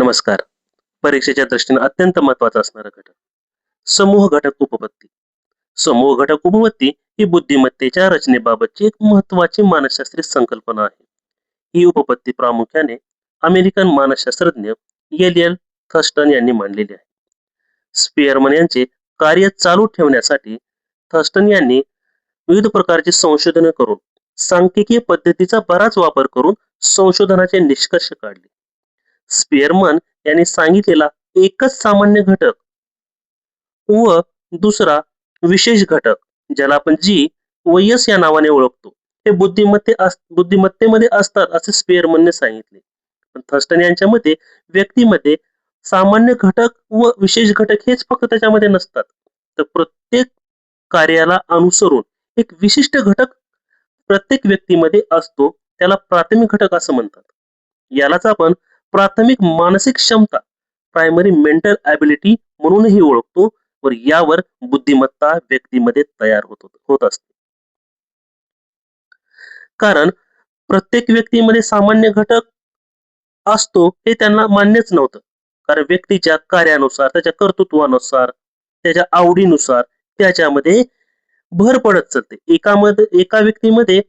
नमस्कार. परीक्षेच्या दृष्टीने अत्यंत महत्वाचा असणारा घटक समूह घटक उपपत्ती. समूह घटक उपपत्ती ही बुद्धिमत्तेच्या रचनेबाबतची एक महत्वाची मानसशास्त्रीय संकल्पना आहे. ही उपपत्ती प्रामुख्याने अमेरिकन मानसशास्त्रज्ञ एल थर्स्टन यांनी मांडलेली आहे. स्पियरमन यांचे कार्य चालू ठेवण्यासाठी थर्स्टन यांनी विविध प्रकारची संशोधने करून सांख्यिकीय पद्धतीचा बराच वापर करून संशोधनाचे निष्कर्ष काढले. स्पियरमन यांनी सांगितलेला एकच सामान्य घटक व दुसरा विशेष घटक, ज्याला आपण जी व यस या नावाने ओळखतो, हे बुद्धिमत्तेमध्ये असतात असे स्पियरमनने सांगितले. पण थर्स्टन यांच्या मते व्यक्तीमध्ये सामान्य घटक व विशेष घटक हेच फक्त त्याच्यामध्ये नसतात, तर प्रत्येक कार्याला अनुसरून एक विशिष्ट घटक प्रत्येक व्यक्तीमध्ये असतो. त्याला प्राथमिक घटक असं म्हणतात. यालाच आपण प्राथमिक मानसिक क्षमता, प्रायमरी मेंटल ॲबिलिटी म्हणूनही ओळखतो व यावर बुद्धिमत्ता व्यक्तीमध्ये तयार होत असते. कारण प्रत्येक व्यक्तीमध्ये सामान्य घटक असतो हे त्यांना मान्यच नव्हतं. कारण व्यक्तीच्या कार्यानुसार, त्याच्या कर्तृत्वानुसार, त्याच्या आवडीनुसार त्याच्यामध्ये भर पडत चालते. एका व्यक्तीमध्ये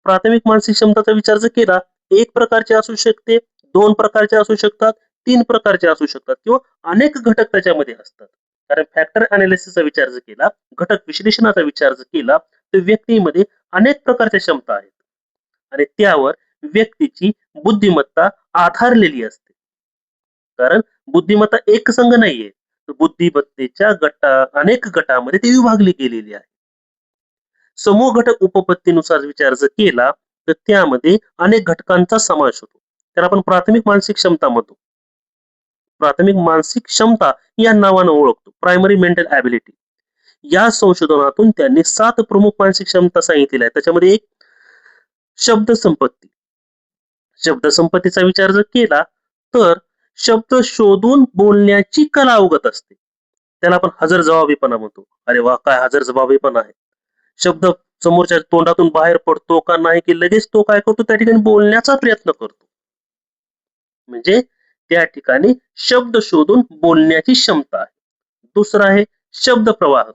प्राथमिक मानसिक क्षमताचा विचार जर केला, एक प्रकारचे असू शकते, 2 प्रकारचे असू शकतात, 3 प्रकारचे असू शकतात किंवा अनेक घटक त्याच्यामध्ये असतात. कारण फॅक्टर अनालिसिसचा विचार जर केला, घटक विश्लेषणाचा विचार जर केला, तर व्यक्तीमध्ये अनेक प्रकारच्या क्षमता आहेत आणि त्यावर व्यक्तीची बुद्धिमत्ता आधारलेली असते. कारण बुद्धिमत्ता एक संघ नाहीये, बुद्धिमत्तेच्या अनेक गटामध्ये ती विभागली गेलेली आहे. समूह घटक उपपत्तीनुसार विचार जर केला तर त्यामध्ये अनेक घटकांचा समावेश होतो. त्याला आपण प्राथमिक मानसिक क्षमता म्हणतो. प्राथमिक मानसिक क्षमता या नावानं ओळखतो, प्रायमरी मेंटल ॲबिलिटी. या संशोधनातून त्यांनी 7 प्रमुख मानसिक क्षमता सांगितलेल्या आहेत. त्याच्यामध्ये एक शब्द संपत्ती. शब्द संपत्तीचा विचार जर केला तर शब्द शोधून बोलण्याची कला अवगत असते. त्याला आपण हजरजबाबीपणा म्हणतो. अरे वा, काय हजरजबाबीपणा आहे. शब्द समोरच्या तोंडातून बाहेर पडतो का नाही की लगेच तो काय करतो, त्या ठिकाणी बोलण्याचा प्रयत्न करतो. म्हणजे त्या ठिकाणी शब्द शोधून बोलण्याची क्षमता आहे. दुसरा आहे शब्द प्रवाह.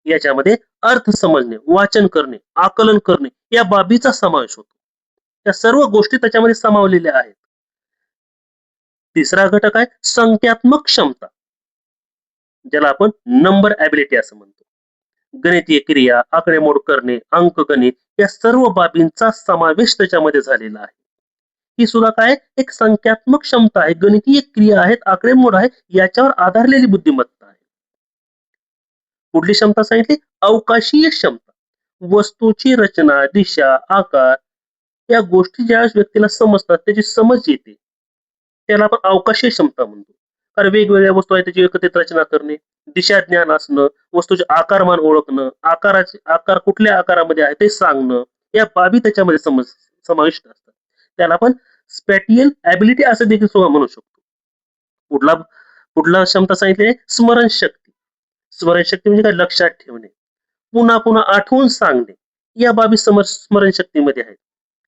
याच्यामध्ये अर्थ समजणे, वाचन करणे, आकलन करणे या बाबीचा समावेश होतो. या सर्व गोष्टी त्याच्यामध्ये सामावलेल्या आहेत. तिसरा घटक आहे संख्यात्मक क्षमता, ज्याला आपण नंबर ॲबिलिटी असं म्हणतो. गणितीय क्रिया, आकडेमोड करणे, अंकगणित या सर्व बाबींचा समावेश त्याच्यामध्ये झालेला आहे. ही सुद्धा काय एक संख्यात्मक क्षमता आहे. गणितीय क्रिया आहेत, आकडेमोड आहे, याच्यावर आधारलेली बुद्धिमत्ता आहे. पुढली क्षमता सांगितली अवकाशीय क्षमता. वस्तूची रचना, दिशा, आकार या गोष्टी ज्यावेळेस व्यक्तीला समजतात, त्याची समज येते, त्याला आपण अवकाशीय क्षमता म्हणतो. कारण वेगवेगळ्या वस्तू आहेत त्याची एकत्रित रचना करणे, दिशा ज्ञान असणं, वस्तूचे आकारमान ओळखणं, आकार कुठल्या आकारामध्ये आहे ते सांगणं, या बाबी त्याच्यामध्ये समाविष्ट असतात. त्याला आपण स्पॅटियल ॲबिलिटी असं देखील सुद्धा म्हणू शकतो. पुढला क्षमता सांगितली स्मरणशक्ती. स्मरणशक्ती म्हणजे काय, लक्षात ठेवणे, पुन्हा पुन्हा आठवून सांगणे या बाबी स्मरणशक्तीमध्ये आहेत,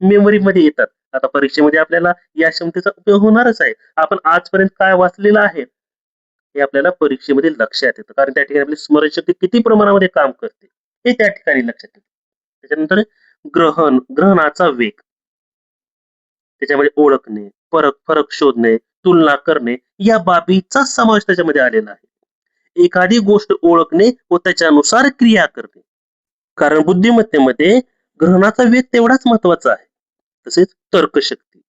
मेमरीमध्ये येतात. आता परीक्षेमध्ये आपल्याला या क्षमतेचा उपयोग होणारच आहे. आपण आजपर्यंत काय वाचलेलं आहे हे आपल्याला परीक्षेमध्ये लक्षात येतं. कारण त्या ठिकाणी आपली स्मरणशक्ती किती प्रमाणामध्ये काम करते हे त्या ठिकाणी लक्षात येतं. त्याच्यानंतर ग्रहणाचा वेग. त्याच्यामध्ये ओळखणे, फरक शोधणे, तुलना करणे या बाबीचा समावेश त्याच्यामध्ये आलेला आहे. एखादी गोष्ट ओळखणे व त्याच्यानुसार क्रिया करणे. कारण बुद्धिमत्तेमध्ये ग्रहणाचा वेग तेवढाच महत्वाचा आहे. तसेच तर्कशक्ती.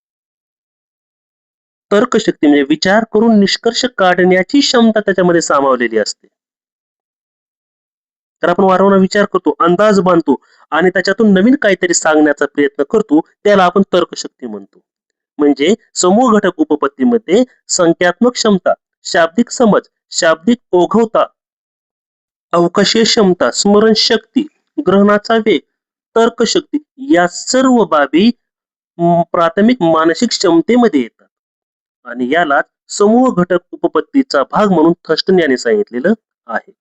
तर्कशक्ती म्हणजे विचार करून निष्कर्ष काढण्याची क्षमता त्याच्यामध्ये सामावलेली असते. तर आपण वारंवार विचार करतो, अंदाज बांधतो आणि त्याच्यातून नवीन काहीतरी सांगण्याचा प्रयत्न करतो, त्याला आपण तर्कशक्ती म्हणतो. म्हणजे समूह घटक उपपत्तीमध्ये संख्यात्मक क्षमता, शाब्दिक समज, शाब्दिक ओघवता, अवकाशीय क्षमता, स्मरणशक्ती, ग्रहणाचा वेग, तर्कशक्ती या सर्व बाबी प्राथमिक मानसिक क्षमतेमध्ये येतात आणि याला समूह घटक उपपत्तीचा भाग म्हणून थर्स्टन यांनी सांगितलेलं आहे.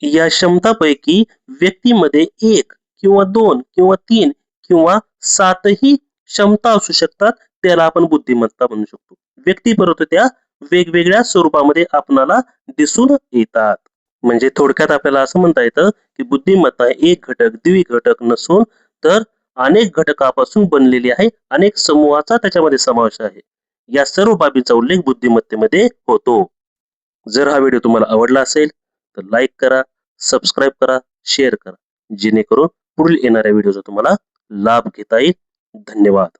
या क्षमतापैकी व्यक्तीमध्ये 1 किंवा 2 किंवा 3 किंवा 7ही क्षमता असू शकतात. त्याला आपण बुद्धिमत्ता म्हणू शकतो. व्यक्तीबरोबर त्या वेगवेगळ्या स्वरूपामध्ये आपणाला दिसून येतात. म्हणजे थोडक्यात आपल्याला असं म्हणता येतं की बुद्धिमत्ता एक घटक द्विघटक नसून तर अनेक घटकापासून बनलेली आहे, अनेक समूहाचा त्याच्यामध्ये समावेश आहे. या सर्व बाबींचा उल्लेख बुद्धिमत्तेमध्ये होतो. जर हा व्हिडिओ तुम्हाला आवडला असेल तर लाईक करा, सबस्क्राईब करा, शेअर करा, जेणेकरून पुढील येणाऱ्या व्हिडिओचा तुम्हाला लाभ घेता येईल. धन्यवाद.